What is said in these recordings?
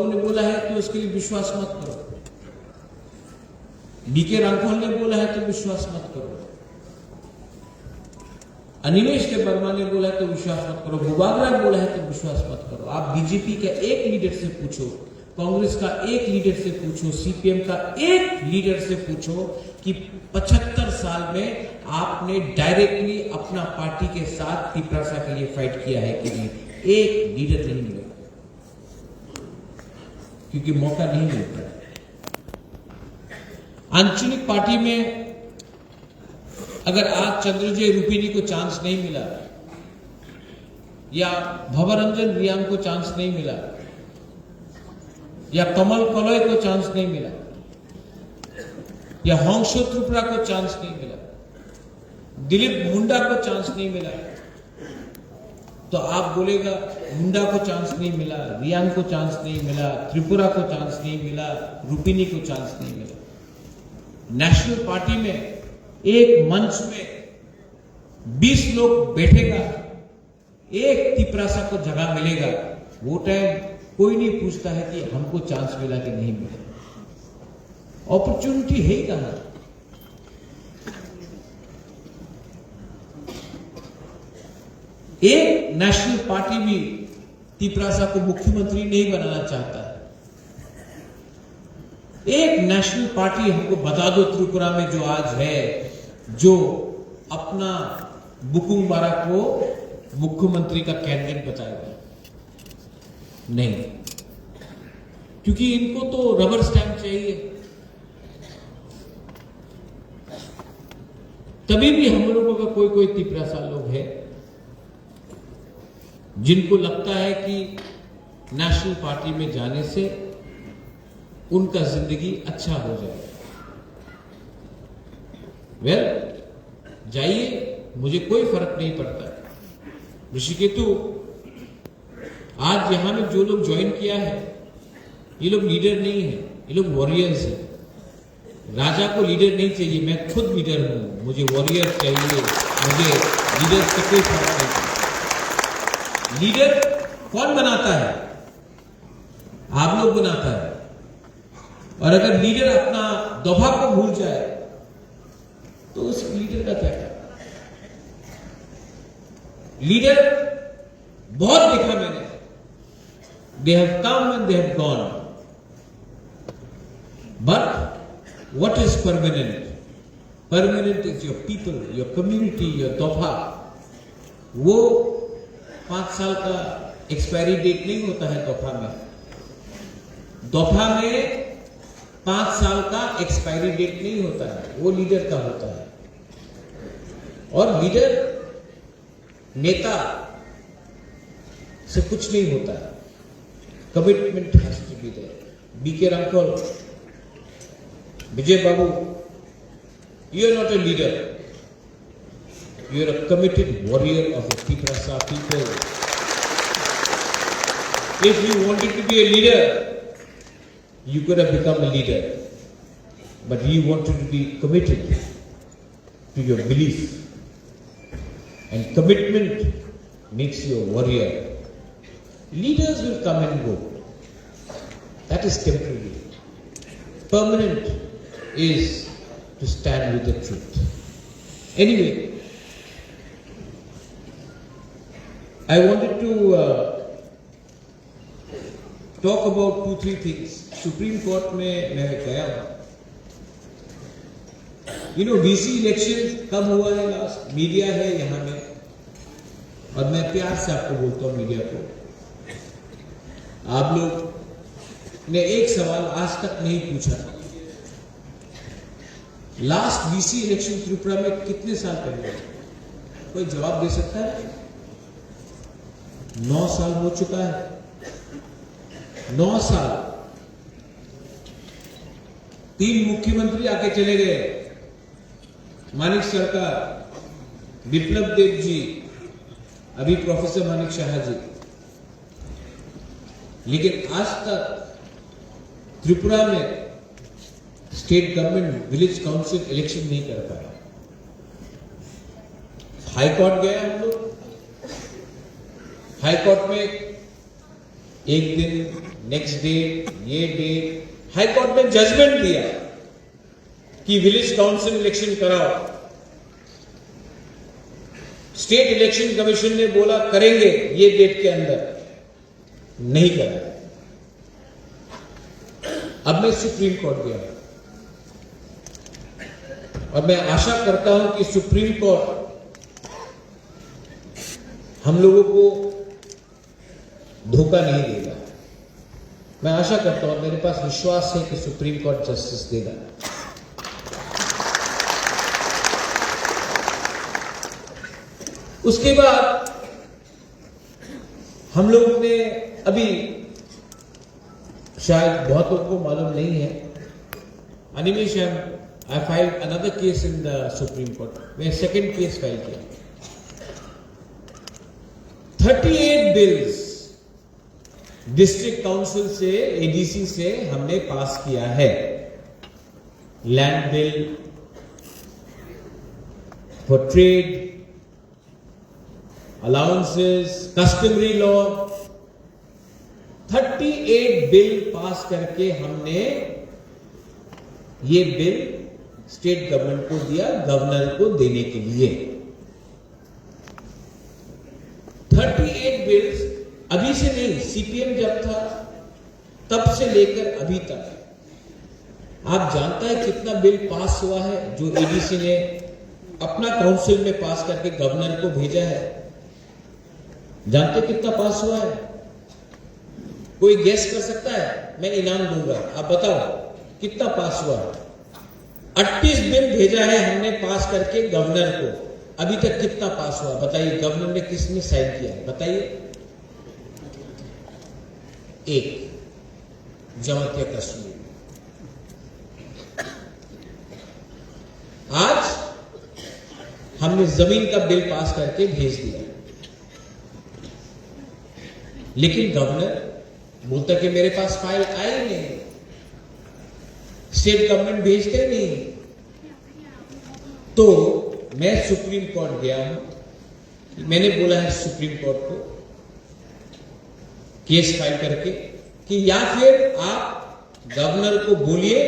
ने बोला है तो उसके लिए विश्वास मत करो, डीके राठौर ने बोला है तो विश्वास मत करो, अनिमेष के वर्मा ने बोला है तो विश्वास मत करो, बुबागरा बोला है तो विश्वास मत करो। आप बीजेपी के एक लीडर से पूछो, कांग्रेस का एक लीडर से पूछो, सीपीएम का एक लीडर से पूछो कि 75 साल में आपने डायरेक्टली अपना पार्टी के साथ तिपरासा के लिए फाइट किया है कि नहीं? एक लीडर नहीं मिला, क्योंकि मौका नहीं मिलता। आंचलिक पार्टी में अगर आज चंद्रजय रूपिणी को चांस नहीं मिला, या भवरंजन रियांग को चांस नहीं मिला, या कमल कलोय को चांस नहीं मिला, या होंगशो त्रिपुरा को चांस नहीं मिला, दिलीप मुंडा को चांस नहीं मिला, तो आप बोलेगा मुंडा को चांस नहीं मिला, रियांग को चांस नहीं मिला, त्रिपुरा को चांस नहीं मिला, रूपिणी को चांस नहीं मिला। नेशनल पार्टी में एक मंच में 20 लोग बैठेगा, एक तिपरासा को जगह मिलेगा, वो टाइम कोई नहीं पूछता है कि हमको चांस मिला कि नहीं मिला। अपॉर्चुनिटी है ही कहां? एक नेशनल पार्टी भी तिपरासा को मुख्यमंत्री नहीं बनाना चाहता है। एक नेशनल पार्टी हमको बता दो त्रिपुरा में जो आज है, जो अपना बुकुंग बारा को मुख्यमंत्री का कैंडिडेट बताएगा। नहीं, क्योंकि इनको तो रबर स्टैंप चाहिए। तभी भी हम लोगों का कोई कोई तिपरासा लोग है जिनको लगता है कि नेशनल पार्टी में जाने से उनका जिंदगी अच्छा हो जाएगा। वेल, जाइए, मुझे कोई फर्क नहीं पड़ता। ऋषिकेतु, आज यहां में जो लोग ज्वाइन किया है, ये लोग लीडर नहीं है, ये लोग वॉरियर्स है। राजा को लीडर नहीं चाहिए, मैं खुद लीडर हूं, मुझे वॉरियर चाहिए, मुझे लीडर से कोई फर्क नहीं पड़ता। लीडर कौन बनाता है? आप लोग बनाता है। और अगर लीडर अपना दफा को भूल जाए तो उस लीडर का क्या करना? लीडर बहुत देखा मैंने, they have come and they have gone, but what is permanent? Permanent is your people, your community, your दफा। वो 5 साल का एक्सपायरी डेट नहीं होता है दफा में। दफा में 5 साल का एक्सपायरी डेट नहीं होता है, वो लीडर का होता है। और लीडर, नेता से कुछ नहीं होता है, commitment has to be there. B K Rathore, Vijay Babu, you are not a leader, you are a committed warrior of the Tiprasa people. If you wanted to be a leader, you could have become a leader, but you wanted to be committed to your belief, and commitment makes you a warrior. Leaders will come and go, that is temporary. Permanent is to stand with the truth. Anyway, I wanted to talk about 2-3 things. Supreme court में मैं गया हूं। VC election कब हुआ है last? Media है यहां में, और मैं प्यार से आपको बोलता हूं मीडिया को, आप लोग ने एक सवाल आज तक नहीं पूछा। लास्ट VC इलेक्शन त्रिपुरा में कितने साल पहले? कोई जवाब दे सकता है? 9 साल हो चुका है। 9 साल 3 मुख्यमंत्री आके चले गए, मानिक सरकार, विप्लव देव जी, अभी प्रोफेसर मानिक शाह जी, लेकिन आज तक त्रिपुरा में state government village council election नहीं कर पाया। हाई कोर्ट गए हम लोग, हाई कोर्ट में एक दिन नेक्स्ट डेट, ये डेट, हाई कोर्ट ने जजमेंट दिया कि विलेज काउंसिल इलेक्शन कराओ। स्टेट इलेक्शन कमीशन ने बोला करेंगे ये डेट के अंदर, नहीं करा। अब मैं सुप्रीम कोर्ट गया और मैं आशा करता हूं कि सुप्रीम कोर्ट हम लोगों को धोखा नहीं देगा। मैं आशा करता हूं, मेरे पास विश्वास है कि सुप्रीम कोर्ट जस्टिस देगा। उसके बाद हम लोग ने अभी, शायद बहुत लोगों को मालूम नहीं है, Animesh, I filed another case in the Supreme Court. मैं सेकेंड केस फाइल किया। 38 बिल्स डिस्ट्रिक्ट काउंसिल से, एडीसी से हमने पास किया है। Land bill, for trade, allowances, customary law, 38 bill pass करके हमने ये बिल स्टेट गवर्नमेंट को दिया, गवर्नर को देने के लिए। 38 बिल्स अभी से नहीं, सीपीएम जब था तब से लेकर अभी तक। आप जानता है कितना बिल पास हुआ है जो एडीसी ने अपना काउंसिल में पास करके गवर्नर को भेजा है? जानते कितना पास हुआ है? कोई गेस कर सकता है? मैं इनाम दूंगा, आप बताओ कितना पास हुआ है? 38 बिल भेजा है हमने पास करके गवर्नर को। अभी तक कितना पास हुआ बताइए? गवर्नर ने किसने साइन किया है बताइए? एक, जमात कश्मीर। आज हमने जमीन का बिल पास करके भेज दिया, लेकिन गवर्नर बोलता कि मेरे पास फाइल आई नहीं, स्टेट गवर्नमेंट भेजते नहीं। तो मैं सुप्रीम कोर्ट गया हूं, मैंने बोला है सुप्रीम कोर्ट को केस फाइल करके कि या फिर आप गवर्नर को बोलिए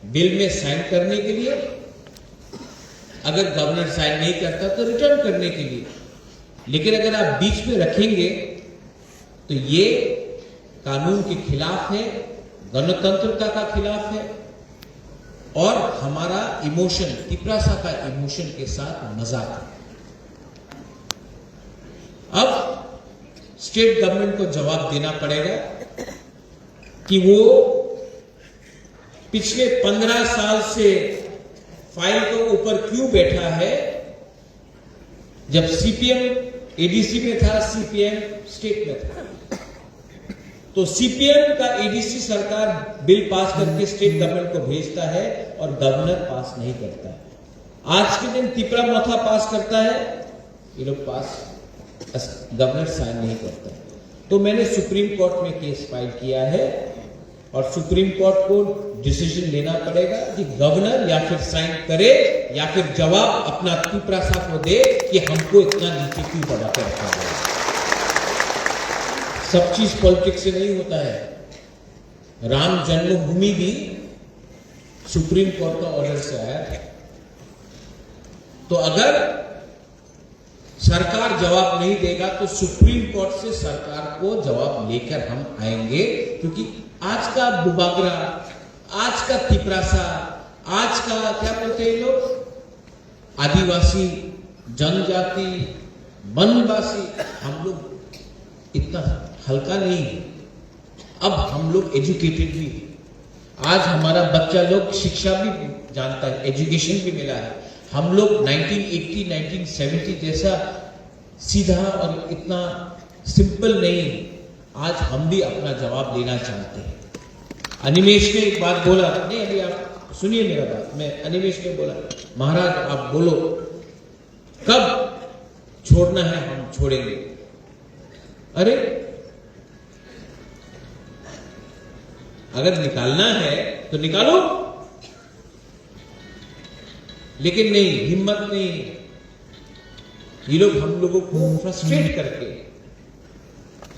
बिल में साइन करने के लिए, अगर गवर्नर साइन नहीं करता तो रिटर्न करने के लिए। लेकिन अगर आप बीच में रखेंगे तो ये कानून के खिलाफ है, गणतंत्रता का खिलाफ है और हमारा इमोशन, तिपरासा का इमोशन के साथ मजाक है। अब स्टेट गवर्नमेंट को जवाब देना पड़ेगा कि वो पिछले 15 साल से फाइल के ऊपर क्यों बैठा है। जब सीपीएम एडीसी में था, सीपीएम स्टेट में था, तो सीपीएम का एडीसी सरकार बिल पास करके स्टेट गवर्नमेंट को भेजता है और गवर्नर पास नहीं करता है। आज के दिन तिपरा मथा पास करता है, ये लोग पास, गवर्नर साइन नहीं करता है। तो मैंने सुप्रीम कोर्ट में केस फाइल किया है और सुप्रीम कोर्ट को डिसीजन लेना पड़ेगा कि गवर्नर या फिर साइन करे या फिर जवाब अपना तिपरासा को दे कि हमको इतना नीचे क्यों दबा के रखा गया। सब चीज पॉलिटिक्स से नहीं होता है। राम जन्मभूमि भी सुप्रीम कोर्ट का ऑर्डर से आया है। तो अगर सरकार जवाब नहीं देगा तो सुप्रीम कोर्ट से सरकार को जवाब लेकर हम आएंगे, क्योंकि आज का बुबागरा, आज का तिपरासा, आज का क्या बोलते हैं लोग, आदिवासी, जनजाति, वनवासी, हम लोग इतना हल्का नहीं है। अब हम लोग एजुकेटेड भी, आज हमारा बच्चा लोग शिक्षा भी जानता है, एजुकेशन भी मिला है। हम लोग 1980, 1970 जैसा सीधा और इतना सिंपल नहीं, आज हम भी अपना जवाब देना चाहते हैं। अनिमेश ने एक बात बोला, नहीं अभी आप सुनिए मेरा बात, मैं अनिमेश ने बोला महाराज आप बोलो कब छोड़ना है, हम छोड़ेंगे। अरे अगर निकालना है तो निकालो, लेकिन नहीं, हिम्मत नहीं। ये लोग हम लोगों को फ्रस्ट्रेट करके,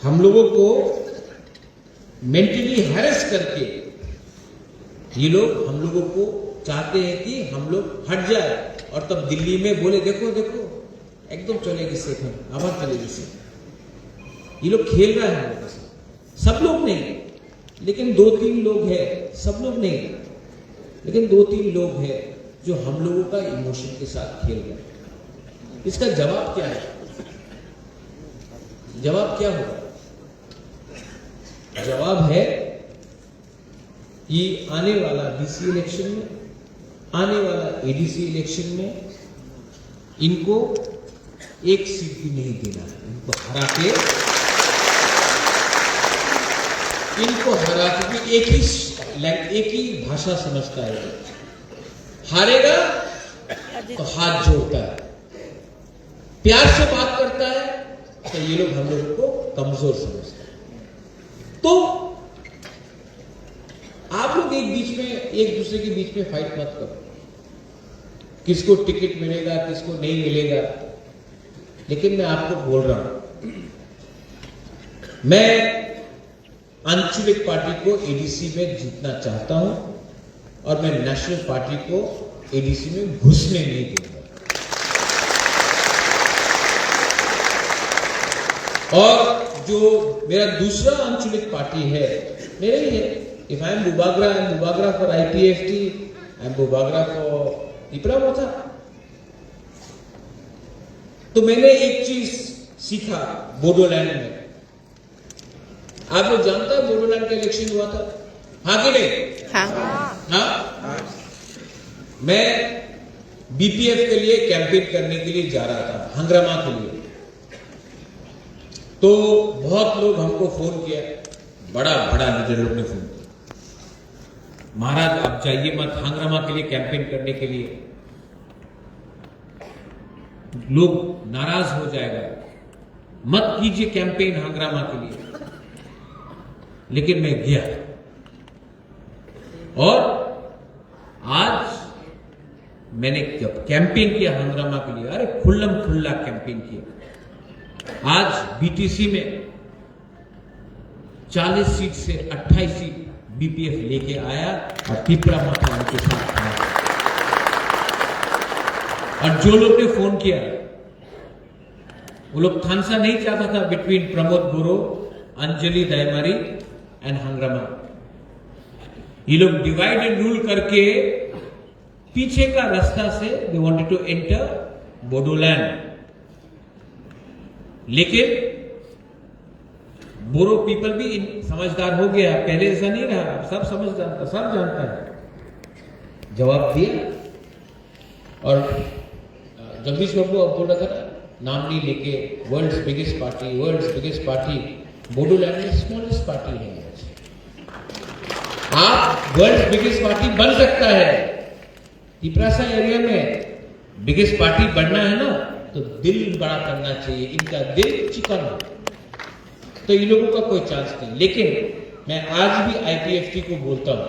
हम लोगों को मेंटली हैरेस करके ये लोग हम लोगों को चाहते हैं कि हम लोग हट जाए, और तब दिल्ली में बोले देखो देखो एकदम चलेगी सेकंड, आवाज चलेगी सेकंड। ये लोग खेल रहे हैं हम लोगों से, सब लोग नहीं, लेकिन 2-3 लोग हैं, सब लोग नहीं, लेकिन 2-3 लोग हैं जो हम लोगों का इमोशन के साथ खेल रहे हैं। इसका जवाब क्या है? जवाब क्या होगा? जवाब है कि आने वाला डीसी इलेक्शन में, आने वाला एडीसी इलेक्शन में इनको एक सीट भी नहीं देना है। इनको हरा के एक ही भाषा समझता है। हारेगा तो हाथ जोड़ता है, प्यार से बात करता है तो ये लोग हम लोगों को कमजोर समझते हैं। तो आप लोग एक दूसरे के बीच में फाइट मत करो, किसको टिकट मिलेगा किसको नहीं मिलेगा। लेकिन मैं आपको बोल रहा हूं, मैं आंचलिक पार्टी को एडीसी में जीतना चाहता हूं, और मैं नेशनल पार्टी को एडीसी में घुसने नहीं दूंगा। और जो मेरा दूसरा आंचलिक पार्टी है, मेरे ही है। If I am Bubagra, I am Bubagra for IPFT, I am Bubagra for Tipramosa। तो मैंने एक चीज सीखा बोडोलैंड में। आप लोग जानते हैं बोडोलैंड का इलेक्शन हुआ था, हाँ कि नहीं? हाँ। मैं बीपीएफ के लिए कैंपेन करने के लिए जा रहा था, हंग्रामा के लिए। तो बहुत लोग हमको फोन किया, बड़ा लीडर लोग ने फोन किया, महाराज आप जाइए मत हंग्रामा के लिए कैंपेन करने के लिए, लोग नाराज हो जाएगा, मत कीजिए कैंपेन हंग्रामा के लिए। लेकिन मैं गया, और आज मैंने जब कैंपेन किया हंग्रामा के लिए, अरे खुल्लम खुल्ला कैंपेन किया। आज बीटीसी में 40 सीट से 28 सीट बीपीएफ लेके आया, और तिपरामोसा उनके साथ आया। और जो लोग ने फोन किया, वो लोग थानसा नहीं चाहता था बिटवीन प्रमोद बोरो, अंजलि दयामारी एंड हंग्रामा। ये लोग डिवाइड एंड रूल करके पीछे का रास्ता से they wanted to enter Bodoland. लेकिन बोरो पीपल भी समझदार हो गया, पहले ऐसा नहीं रहा, सब सब जानता है। जवाब दिया, और जगदीश बाबू अब बोल रहा था नाम नहीं लेके, वर्ल्ड्स बिगेस्ट पार्टी, बोडोलैंड में स्मॉलेस्ट पार्टी है। आप वर्ल्ड्स बिगेस्ट पार्टी बन सकता है। तिपरासा एरिया में बिगेस्ट पार्टी बनना है ना, तो दिल बड़ा करना चाहिए। इनका दिल चिकन है, तो इन लोगों का कोई चांस नहीं। लेकिन मैं आज भी आईपीएफटी को बोलता हूं,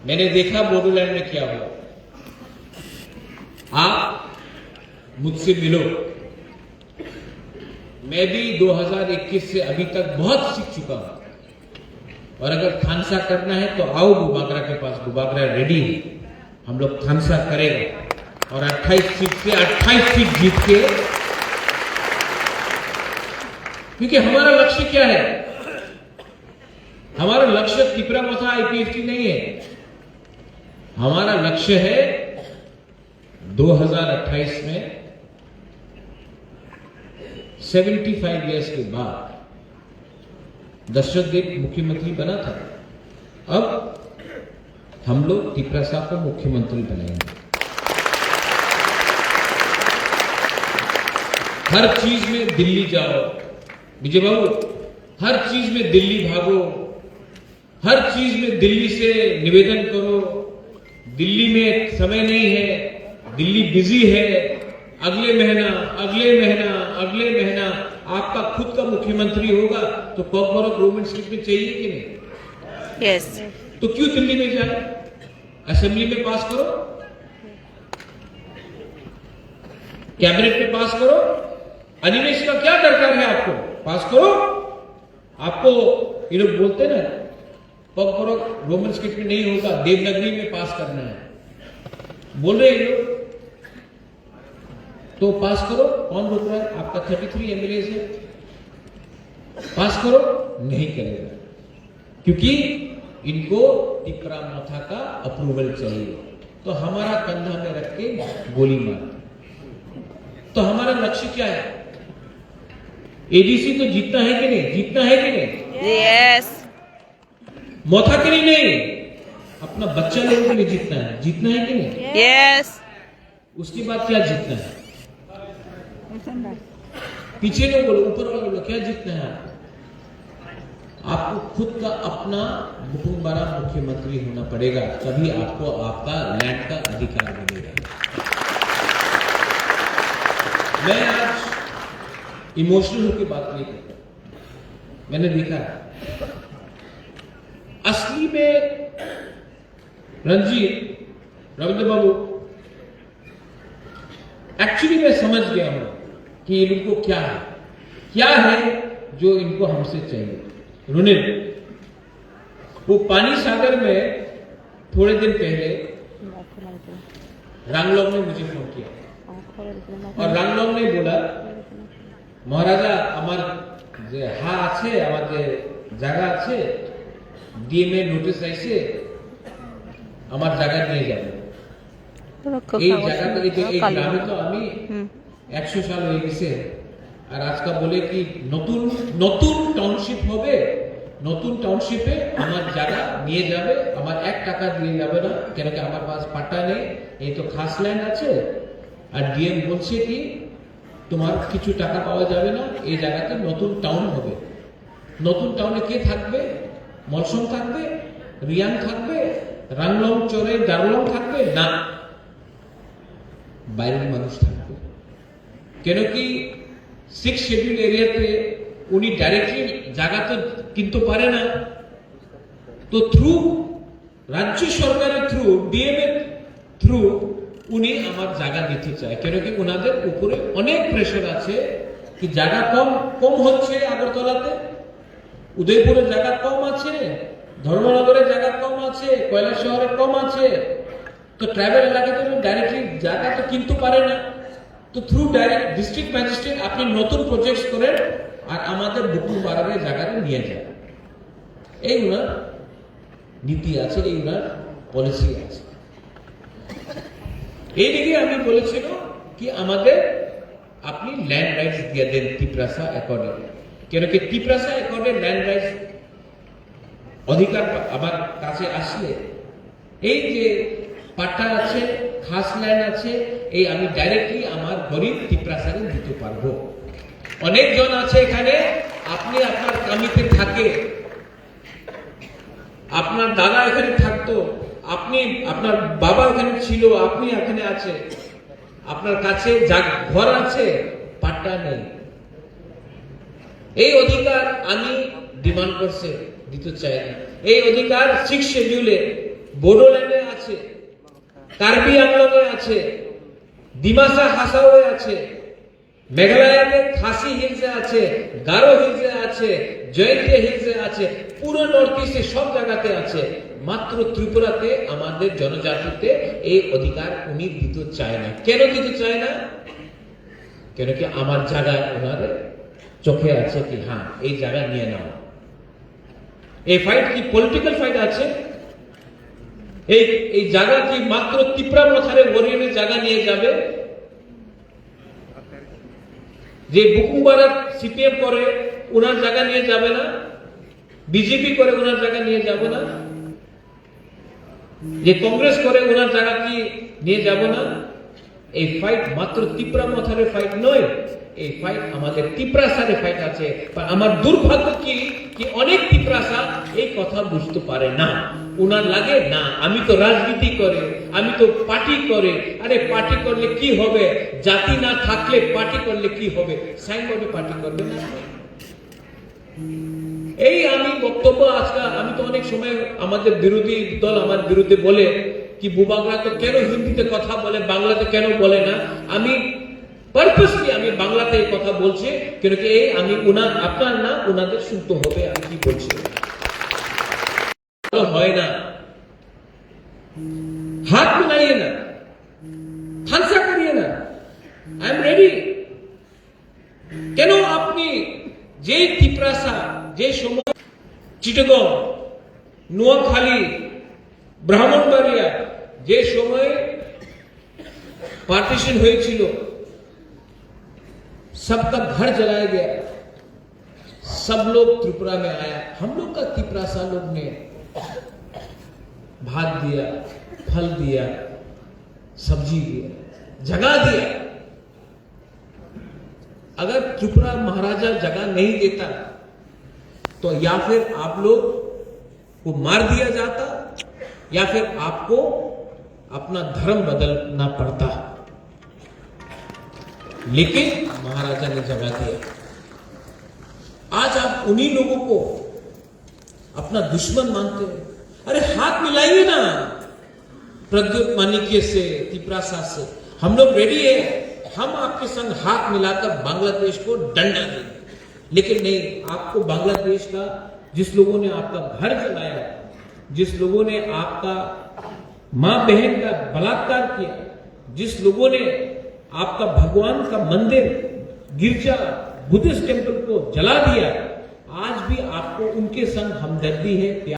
मैंने देखा बोडोलैंड में क्या हुआ। आप मुझसे मिलो, मैं भी 2021 से अभी तक बहुत सीख चुका हूं, और अगर थानसा करना है तो आओ बुबागरा के पास, बुबागरा रेडी है, हम लोग थानसा करेगा, और 28 सीट से 28 सीट जीत के, क्योंकि हमारा लक्ष्य क्या है? हमारा लक्ष्य तिपरामोसा आईपीएफटी नहीं है। हमारा लक्ष्य है 2028 में 75 इयर्स के बाद दशरथ देव मुख्यमंत्री बना था, अब हम लोग तिपरासा को मुख्यमंत्री बनाएंगे। हर चीज में दिल्ली जाओ विजय बाबू, हर चीज में दिल्ली भागो, हर चीज में दिल्ली से निवेदन करो, दिल्ली में समय नहीं है, दिल्ली बिजी है, अगले महीना आपका खुद का मुख्यमंत्री होगा, तो कॉर्पोरेट गवर्नमेंट स्लिप में चाहिए कि नहीं? यस। तो क्यों दिल्ली में जाए? असेंबली में पास करो, कैबिनेट में पास करो। अधिवेशन का क्या दरकार है? आपको पास करो। आपको ये लोग बोलते ना पग रोमन स्क्रिप्ट में नहीं होगा, देवनागरी में पास करना है, बोल रहे ये लोग, तो पास करो। कौन रोक रहा है? आपका 33 एमएलए है, पास करो, नहीं करेगा, क्योंकि इनको टिपरा मोथा का अप्रूवल चाहिए। तो हमारा कंधा में रख के गोली मार। तो हमारा लक्ष्य क्या है? एडीसी तो जीतना है कि नहीं? जीतना है कि नहीं? यस। मोथा के लिए नहीं, अपना बच्चा लोगों के लिए जीतना है। जीतना है कि नहीं? यस। उसके बाद क्या जीतना है? पीछे लोग बोलो, ऊपर वाले बोलो, क्या जीतना है? आपको खुद का अपना बुकुमबारा मुख्यमंत्री होना पड़ेगा, तभी आपको आपका लैंड का अधिकार मिलेगा। मैं आज इमोशनल होकर बात नहीं करता। मैंने देखा असली में रंजीत, रविंद्र बाबू, एक्चुअली मैं समझ गया हूं कि इनको क्या है जो इनको हमसे चाहिए। रुनिल, वो पानी सागर में थोड़े दिन पहले रांगलोंग ने मुझे फोन किया और रांगलोंग ने बोला, महाराजा আমার যে হা আছে, আমাদের জায়গা আছে, ডিএমএ নোটিশ আইছে, আমার জায়গা নিয়ে যাবে। এই জায়গাটা এই গ্রামে তো আমি 100 সাল হয়ে গেছে, আর আজকে বলে কি নতুন টাউনশিপ হবে, নতুন টাউনশিপে আমার জায়গা নিয়ে যাবে, আমার 1 টাকা দিয়ে যাবে না, কেন কি আমার পাশ পাট্টা নেই, এই তো খাস ল্যান্ড আছে। আর ডিএম বলছে কি তোমার কিছু টাকা পাওয়া যাবে না, এই জায়গাতে নতুন টাউন হবে। নতুন টাউনে কে থাকবে? মলসম থাকবে, রিয়াং থাকবে, রাংলং চরে দারলং থাকবে না, বাইরের মানুষ থাকবে। কেন কি 6 শিডিউল এরিয়াতে উনি ডাইরেক্টলি জায়গা তো কিনতে পারে না, তো থ্রু রাজ্য সরকারের থ্রু ডিএম এর থ্রু উনি আমার জায়গা দিতে চায়। কেন কি ওনাদের উপরে অনেক প্রেশার আছে কি জায়গা কম হচ্ছে, আগরতলাতে, উদয়পুরে জায়গা কম আছে, ধর্মনগরে জায়গা কম আছে, কৈলাস শহরে কম আছে, তো ট্রাইবাল এলাকাতে ডাইরেক্টলি জায়গা তো কিনতে পারে না। তো থ্রু ডাইরেক্ট ডিস্ট্রিক্ট ম্যাজিস্ট্রেট আপনি নতুন প্রজেক্ট করেন আর আমাদের বুকুমবাড়ারের জায়গাতে নিয়ে যান। এই ওনার নীতি আছে, এই ওনার পলিসি আছে। এইদিকে আমি বলেছিল কি আমাদের আপনি ল্যান্ড রাইটস দিয়ে দেন টিপ্রাসা অ্যাকর্ডে। কেন কি টিপ্রাসা অ্যাকর্ডে ল্যান্ড রাইটস অধিকার আমার কাছে আসলে এই যে পাট্টা আছে, খাস ল্যান্ড আছে, এই আমি ডাইরেক্টলি আমার গরিব টিপ্রাসারে দিতে পারবো। অনেকজন আছে এখানে, আপনি আপনার কামিতে থাকে, আপনার দাদা এখানে থাকতো, আপনি আপনার বাবা এখানে ছিল, আপনি এখানে আছে, আপনার কাছে ঘর আছে, পাট্টা নেই। এই অধিকার আমি ডিমান্ড করছে, দিতে চাই না। এই অধিকার 6 শিডিউলে বোডোল্যান্ডে আছে, কার্বি আংলংয়ে আছে, ডিমাসা হাসাওয়ে আছে, মেঘালয়তে খাসি হিলসে আছে, গারো হিলসে আছে, জয়ন্তীয়া হিলসে আছে, পুরো নর্থ ইস্টে সব জায়গাতে আছে। মাত্র ত্রিপুরাতে আমাদের জনজাতিতে এই অধিকার উনি দিতে চায় না। কেন দিতে চায় না? কেন কি আমার জায়গা ওনাদের চোখে আছে কি হ্যাঁ এই জায়গা নিয়ে নাও। এই ফাইট কি পলিটিক্যাল ফাইট আছে? এই জায়গা কি মাত্র ত্রিপুরা মথারে ওরিয়েন্টের জায়গা নিয়ে যাবে? যে বুকুমবাড়া সিপিএম করে ওনার জায়গা নিয়ে যাবে না, বিজেপি করে ওনার জায়গা নিয়ে যাবে না, যে কংগ্রেস করে ওনার জায়গা কি নিয়ে যাব না? এই ফাইট মাত্র ত্রিপুরা মথারে ফাইট নয়, এই ফাইট আমাদের ত্রিপুরাসারে ফাইট আছে। আমার দুর্ভাগ্য কি অনেক ত্রিপুরাসা এই কথা বুঝতে পারে না। ওনার লাগে না আমি তো রাজনীতি করে, আমি তো পার্টি করে। আরে পার্টি করলে কি হবে? জাতি না থাকলে পার্টি করলে কি হবে? সাইনবোর্ডে পার্টি করবে না। এই আমি বক্তব্য আজকে আমি তো অনেক সময় আমাদের বিরোধী দল আমার বিরুদ্ধে বলে কি বুবাগরা তো কেন হিন্দিতে কথা বলে, বাংলাতে কেন বলে না। আমি পারপাসলি আমি বাংলাতে এই কথা বলছি, কেন কি এই আমি আপনার না ওনাদের শুনতে হবে আমি কি বলছি। হয় না, হাত মিলাইয়ে না, থানসা করিয়ে না, আই এম রেডি। কেন আপনি যে তিপ্রাসা, যে সময় চিটাগং, নোয়াখালী, ব্রাহ্মণবাড়িয়া যে সময় पार्टीशन হয়েছিল, सबका घर जलाया गया, सब लोग त्रिपुरा में आया, हम लोग का तिपरासा लोग ने भात दिया, फल दिया, सब्जी दिया, जगह दिया। अगर त्रिपुरा महाराजा जगह नहीं देता तो या फिर आप लोग को मार दिया जाता या फिर आपको अपना धर्म बदलना पड़ता, लेकिन महाराजा ने जगह दिया। आज आप उन्हीं लोगों को अपना दुश्मन मानते हैं। अरे हाथ मिलाइए ना प्रद्युत माणिक्य से, तिपरासा से। हम लोग रेडी है, हम आपके संग हाथ मिलाकर बांग्लादेश को डंडा देंगे। लेकिन नहीं, आपको बांग्लादेश का, जिस लोगों ने आपका घर जलाया, जिस लोगों ने आपका मां बहन का बलात्कार किया, जिस लोगों ने आपका भगवान का मंदिर, गिरजा, बुद्धिस्ट टेंपल को जला दिया, आज भी आपको उनके संग हमदर्दी है।